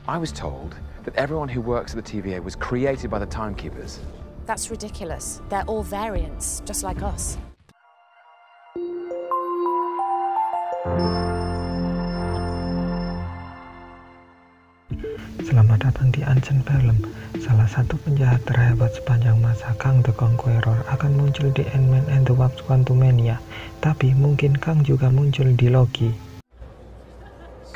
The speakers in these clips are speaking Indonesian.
I was told that everyone who works at the TVA was created by the Timekeepers. That's ridiculous. They're all variants, just like us. Selamat datang di Unseen Film. Salah satu penjahat terhebat sepanjang masa, Kang the Conqueror, akan muncul di Ant-Man and the Wasp: Quantumania. Tapi mungkin Kang juga muncul di Loki.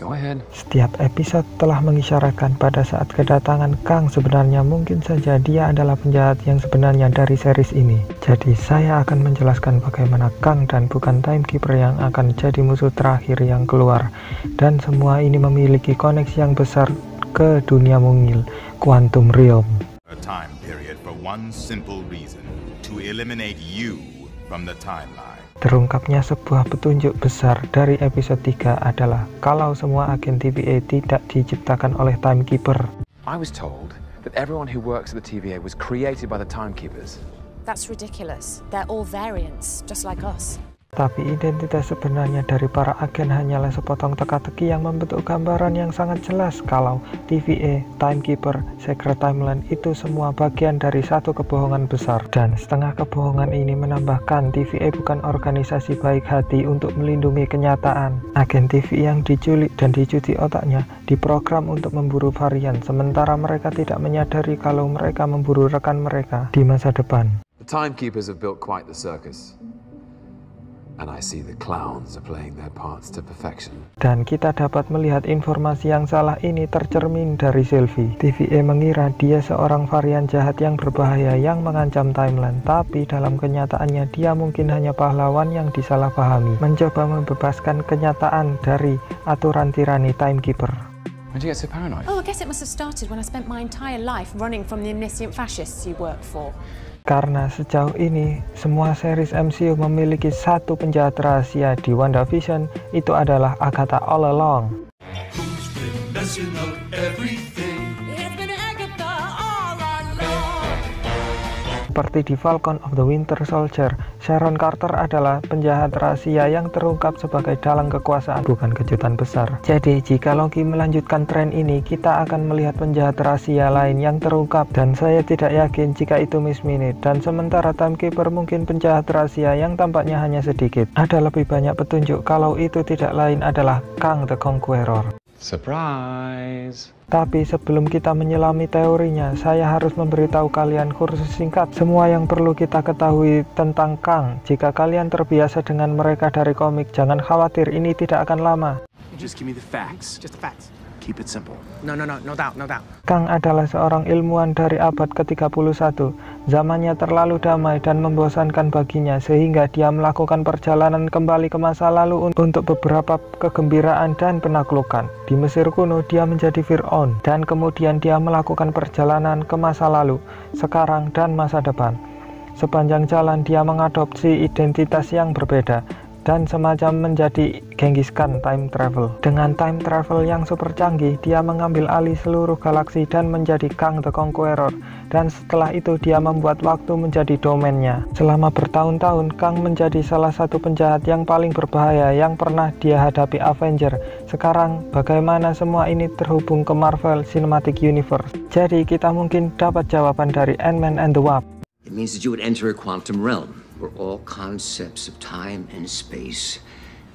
Go ahead. Setiap episode telah mengisyaratkan pada saat kedatangan Kang sebenarnya mungkin saja dia adalah penjahat yang sebenarnya dari series ini. Jadi saya akan menjelaskan bagaimana Kang dan bukan Timekeeper yang akan jadi musuh terakhir yang keluar. Dan semua ini memiliki koneksi yang besar ke dunia mungil, Quantum Realm. A time period for one simple reason, to eliminate you from the timeline. Terungkapnya sebuah petunjuk besar dari episode 3 adalah kalau semua agen TVA tidak diciptakan oleh Timekeeper. I was told that everyone who works at the TVA was created by the Timekeepers. That's ridiculous. They're all variants, just like us. Tapi identitas sebenarnya dari para agen hanyalah sepotong teka-teki yang membentuk gambaran yang sangat jelas kalau TVA, Timekeeper, Secret Timeline itu semua bagian dari satu kebohongan besar. Dan setengah kebohongan ini menambahkan TVA bukan organisasi baik hati untuk melindungi kenyataan. Agen TVA yang diculik dan dicuci otaknya diprogram untuk memburu varian, sementara mereka tidak menyadari kalau mereka memburu rekan mereka di masa depan. The Timekeepers have built quite the circus. And I see the clowns are playing their parts to perfection. Dan kita dapat melihat informasi yang salah ini tercermin dari Sylvie. TVA mengira dia seorang varian jahat yang berbahaya yang mengancam timeline, tapi dalam kenyataannya dia mungkin hanya pahlawan yang disalahpahami, mencoba membebaskan kenyataan dari aturan tirani Timekeeper. When did you get so paranoid? Oh, I guess it must have started when I spent my entire life running from the omniscient fascists you work for. Karena sejauh ini, semua series MCU memiliki satu penjahat rahasia di WandaVision, itu adalah Agatha all along. Seperti di Falcon of the Winter Soldier, Sharon Carter adalah penjahat rahasia yang terungkap sebagai dalang kekuasaan, bukan kejutan besar. Jadi, jika Loki melanjutkan tren ini, kita akan melihat penjahat rahasia lain yang terungkap, dan saya tidak yakin jika itu Miss Minute. Dan sementara Timekeeper mungkin penjahat rahasia yang tampaknya hanya sedikit. Ada lebih banyak petunjuk kalau itu tidak lain adalah Kang the Conqueror. Surprise! Tapi sebelum kita menyelami teorinya, saya harus memberitahu kalian kursus singkat semua yang perlu kita ketahui tentang Kang. Jika kalian terbiasa dengan mereka dari komik, jangan khawatir, ini tidak akan lama. Just give me the facts. Just the facts. Keep it simple. No doubt. Kang adalah seorang ilmuwan dari abad ke-31. Zamannya terlalu damai dan membosankan baginya, sehingga dia melakukan perjalanan kembali ke masa lalu untuk beberapa kegembiraan dan penaklukan. Di Mesir kuno, dia menjadi Fir'aun, dan kemudian dia melakukan perjalanan ke masa lalu, sekarang, dan masa depan. Sepanjang jalan, dia mengadopsi identitas yang berbeda, dan semacam menjadi Genghis Khan time travel. Dengan time travel yang super canggih, dia mengambil alih seluruh galaksi dan menjadi Kang the Conqueror. Dan setelah itu dia membuat waktu menjadi domainnya. Selama bertahun-tahun, Kang menjadi salah satu penjahat yang paling berbahaya yang pernah dia hadapi Avenger. Sekarang, bagaimana semua ini terhubung ke Marvel Cinematic Universe? Jadi kita mungkin dapat jawaban dari Ant-Man and the Wasp. It means that you would enter a quantum realm where all concepts of time and space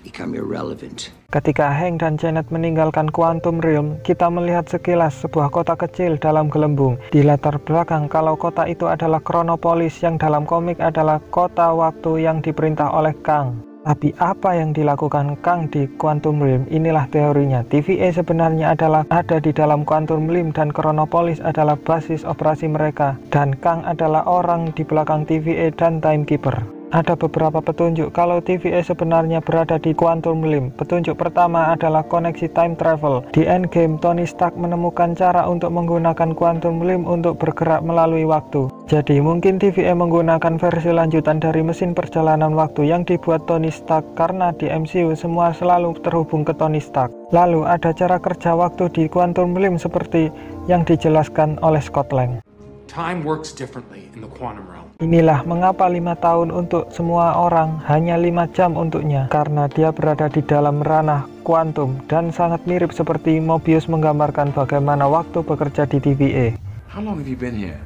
become irrelevant. Ketika Hank dan Janet meninggalkan Quantum Realm, kita melihat sekilas sebuah kota kecil dalam gelembung. Di latar belakang, kalau kota itu adalah Chronopolis yang dalam komik adalah kota waktu yang diperintah oleh Kang. Tapi apa yang dilakukan Kang di Quantum Realm? Inilah teorinya. TVA sebenarnya adalah ada di dalam Quantum Realm dan Chronopolis adalah basis operasi mereka. Dan Kang adalah orang di belakang TVA dan Timekeeper. Ada beberapa petunjuk kalau TVA sebenarnya berada di Quantum Realm. Petunjuk pertama adalah koneksi time travel. Di Endgame, Tony Stark menemukan cara untuk menggunakan Quantum Realm untuk bergerak melalui waktu. Jadi mungkin TVA menggunakan versi lanjutan dari mesin perjalanan waktu yang dibuat Tony Stark, karena di MCU semua selalu terhubung ke Tony Stark. Lalu ada cara kerja waktu di Quantum Realm seperti yang dijelaskan oleh Scott Lang. Time works differently in the quantum realm. Inilah mengapa 5 tahun untuk semua orang hanya 5 jam untuknya, karena dia berada di dalam ranah kuantum dan sangat mirip seperti Mobius menggambarkan bagaimana waktu bekerja di TVA. How long have you been here?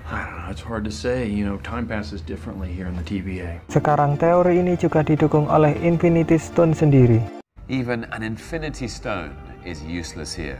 I don't know, it's hard to say. You know, time passes differently here in the TVA. Sekarang teori ini juga didukung oleh Infinity Stone sendiri. Even an Infinity Stone is useless here.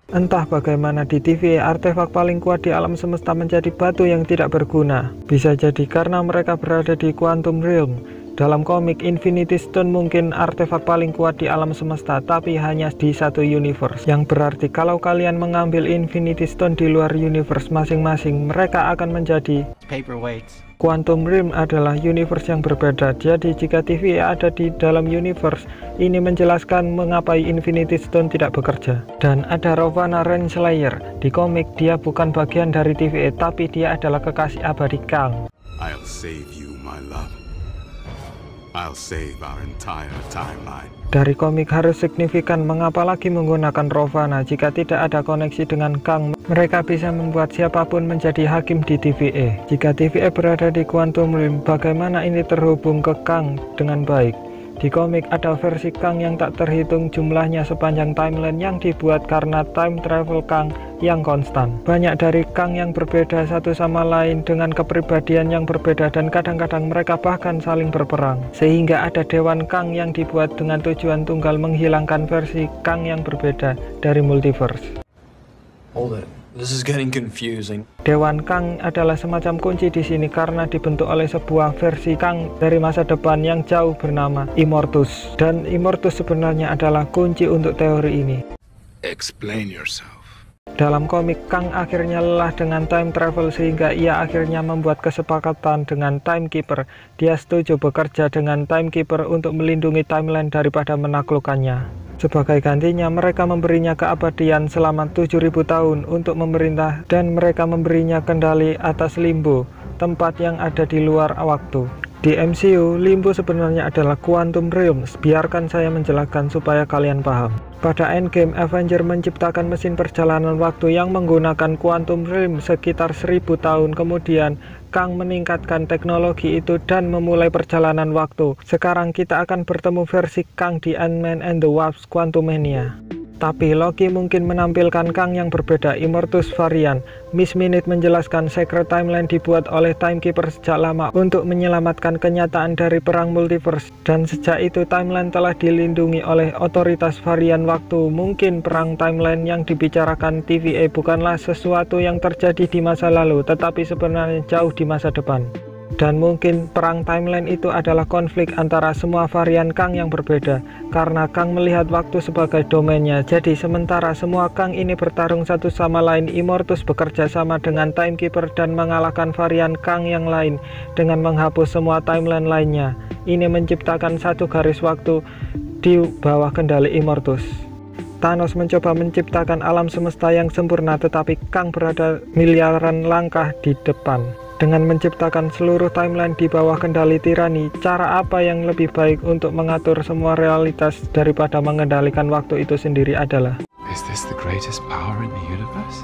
Entah bagaimana di TVA artefak paling kuat di alam semesta menjadi batu yang tidak berguna. Bisa jadi karena mereka berada di Quantum Realm. Dalam komik Infinity Stone mungkin artefak paling kuat di alam semesta, tapi hanya di satu universe. Yang berarti kalau kalian mengambil Infinity Stone di luar universe masing-masing, mereka akan menjadi Paperweights. Quantum Realm adalah universe yang berbeda. Jadi jika TVA ada di dalam universe, ini menjelaskan mengapa Infinity Stone tidak bekerja. Dan ada Rovana Renslayer. Di komik dia bukan bagian dari TVA, tapi dia adalah kekasih abadi Kang. I'll save you, my love. I'll save our entire timeline. Dari komik harus signifikan mengapa lagi menggunakan Rovana jika tidak ada koneksi dengan Kang. Mereka bisa membuat siapapun menjadi hakim di TVA. Jika TVA berada di Quantum Realm, bagaimana ini terhubung ke Kang dengan baik? Di komik ada versi Kang yang tak terhitung jumlahnya sepanjang timeline yang dibuat karena time travel Kang yang konstan. Banyak dari Kang yang berbeda satu sama lain dengan kepribadian yang berbeda dan kadang-kadang mereka bahkan saling berperang. Sehingga ada Dewan Kang yang dibuat dengan tujuan tunggal menghilangkan versi Kang yang berbeda dari multiverse. Hold it. This is getting confusing. Dewan Kang adalah semacam kunci di sini karena dibentuk oleh sebuah versi Kang dari masa depan yang jauh bernama Immortus. Dan Immortus sebenarnya adalah kunci untuk teori ini. Explain yourself. Dalam komik, Kang akhirnya lelah dengan time travel sehingga ia akhirnya membuat kesepakatan dengan Timekeeper. Dia setuju bekerja dengan Timekeeper untuk melindungi timeline daripada menaklukkannya. Sebagai gantinya, mereka memberinya keabadian selama 7.000 tahun untuk memerintah dan mereka memberinya kendali atas Limbo, tempat yang ada di luar waktu. Di MCU, Limbo sebenarnya adalah Quantum Realms. Biarkan saya menjelaskan supaya kalian paham. Pada Endgame, Avenger menciptakan mesin perjalanan waktu yang menggunakan Quantum Realm sekitar 1000 tahun kemudian. Kang meningkatkan teknologi itu dan memulai perjalanan waktu. Sekarang kita akan bertemu versi Kang di Ant-Man and the Wasp Quantumania. Tapi Loki mungkin menampilkan Kang yang berbeda, Immortus varian. Miss Minute menjelaskan Secret Timeline dibuat oleh Timekeeper sejak lama untuk menyelamatkan kenyataan dari perang multiverse. Dan sejak itu timeline telah dilindungi oleh otoritas varian waktu. Mungkin perang timeline yang dibicarakan TVA bukanlah sesuatu yang terjadi di masa lalu, tetapi sebenarnya jauh di masa depan. Dan mungkin perang timeline itu adalah konflik antara semua varian Kang yang berbeda, karena Kang melihat waktu sebagai domainnya. Jadi sementara semua Kang ini bertarung satu sama lain, Immortus bekerja sama dengan Timekeeper dan mengalahkan varian Kang yang lain dengan menghapus semua timeline lainnya. Ini menciptakan satu garis waktu di bawah kendali Immortus. Thanos mencoba menciptakan alam semesta yang sempurna, tetapi Kang berada miliaran langkah di depan. Dengan menciptakan seluruh timeline di bawah kendali tirani, cara apa yang lebih baik untuk mengatur semua realitas daripada mengendalikan waktu itu sendiri adalah Is this the greatest power in the universe?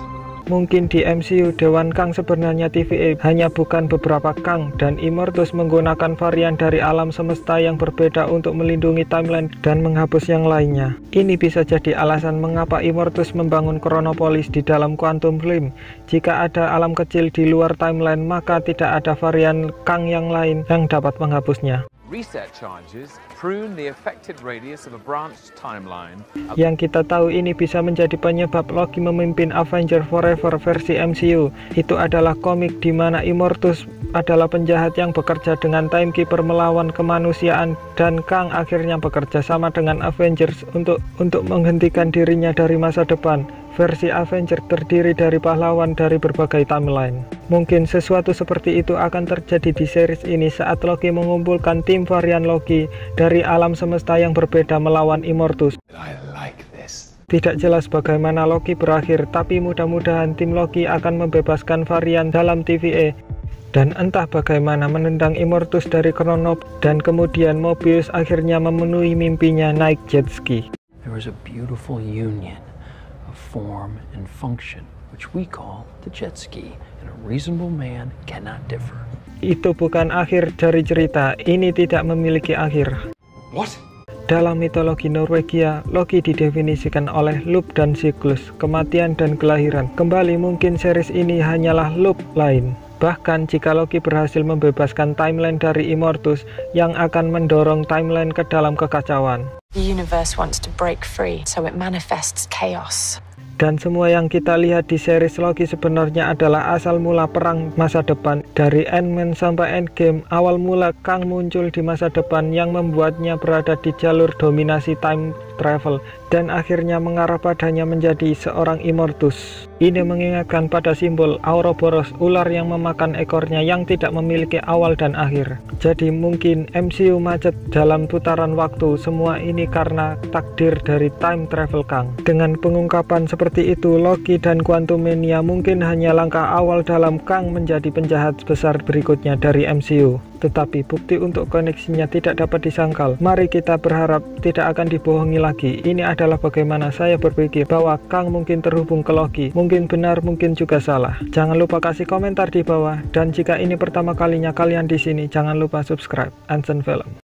mungkin di MCU Dewan Kang sebenarnya TVA hanya bukan beberapa Kang, dan Immortus menggunakan varian dari alam semesta yang berbeda untuk melindungi timeline dan menghapus yang lainnya. Ini bisa jadi alasan mengapa Immortus membangun Chronopolis di dalam Quantum Realm. Jika ada alam kecil di luar timeline, maka tidak ada varian Kang yang lain yang dapat menghapusnya. Reset charges prune the affected radius of a branched timeline. Yang kita tahu ini bisa menjadi penyebab Loki memimpin Avenger Forever versi MCU. Itu adalah komik di mana Immortus adalah penjahat yang bekerja dengan Timekeeper melawan kemanusiaan, dan Kang akhirnya bekerja sama dengan Avengers untuk menghentikan dirinya dari masa depan. Versi Avenger terdiri dari pahlawan dari berbagai timeline. Mungkin sesuatu seperti itu akan terjadi di series ini saat Loki mengumpulkan tim varian Loki dari alam semesta yang berbeda melawan Immortus. I like this. Tidak jelas bagaimana Loki berakhir, tapi mudah-mudahan tim Loki akan membebaskan varian dalam TVA. Dan entah bagaimana menendang Immortus dari Chronopolis, dan kemudian Mobius akhirnya memenuhi mimpinya naik jet ski. There was a beautiful union of form and function which we call the jet ski, and a reasonable man cannot differ. Itu bukan akhir dari cerita, ini tidak memiliki akhir. What? Dalam mitologi Norwegia, Loki didefinisikan oleh loop dan siklus, kematian dan kelahiran. Kembali mungkin series ini hanyalah loop lain. Bahkan jika Loki berhasil membebaskan timeline dari Immortus yang akan mendorong timeline ke dalam kekacauan. The universe wants to break free, so it manifests chaos. Dan semua yang kita lihat di series Loki sebenarnya adalah asal mula perang masa depan. Dari Ant-Man sampai Endgame, awal mula Kang muncul di masa depan yang membuatnya berada di jalur dominasi time travel dan akhirnya mengarah padanya menjadi seorang Immortus. Ini mengingatkan pada simbol Ouroboros, ular yang memakan ekornya yang tidak memiliki awal dan akhir. Jadi mungkin MCU macet dalam putaran waktu, semua ini karena takdir dari time travel Kang. Dengan pengungkapan seperti itu, Loki dan Quantumania mungkin hanya langkah awal dalam Kang menjadi penjahat besar berikutnya dari MCU. Tetapi bukti untuk koneksinya tidak dapat disangkal. Mari kita berharap tidak akan dibohongi lagi. Ini adalah bagaimana saya berpikir bahwa Kang mungkin terhubung ke Loki. Mungkin benar, mungkin juga salah. Jangan lupa kasih komentar di bawah. Dan jika ini pertama kalinya kalian di sini, jangan lupa subscribe Anson Film.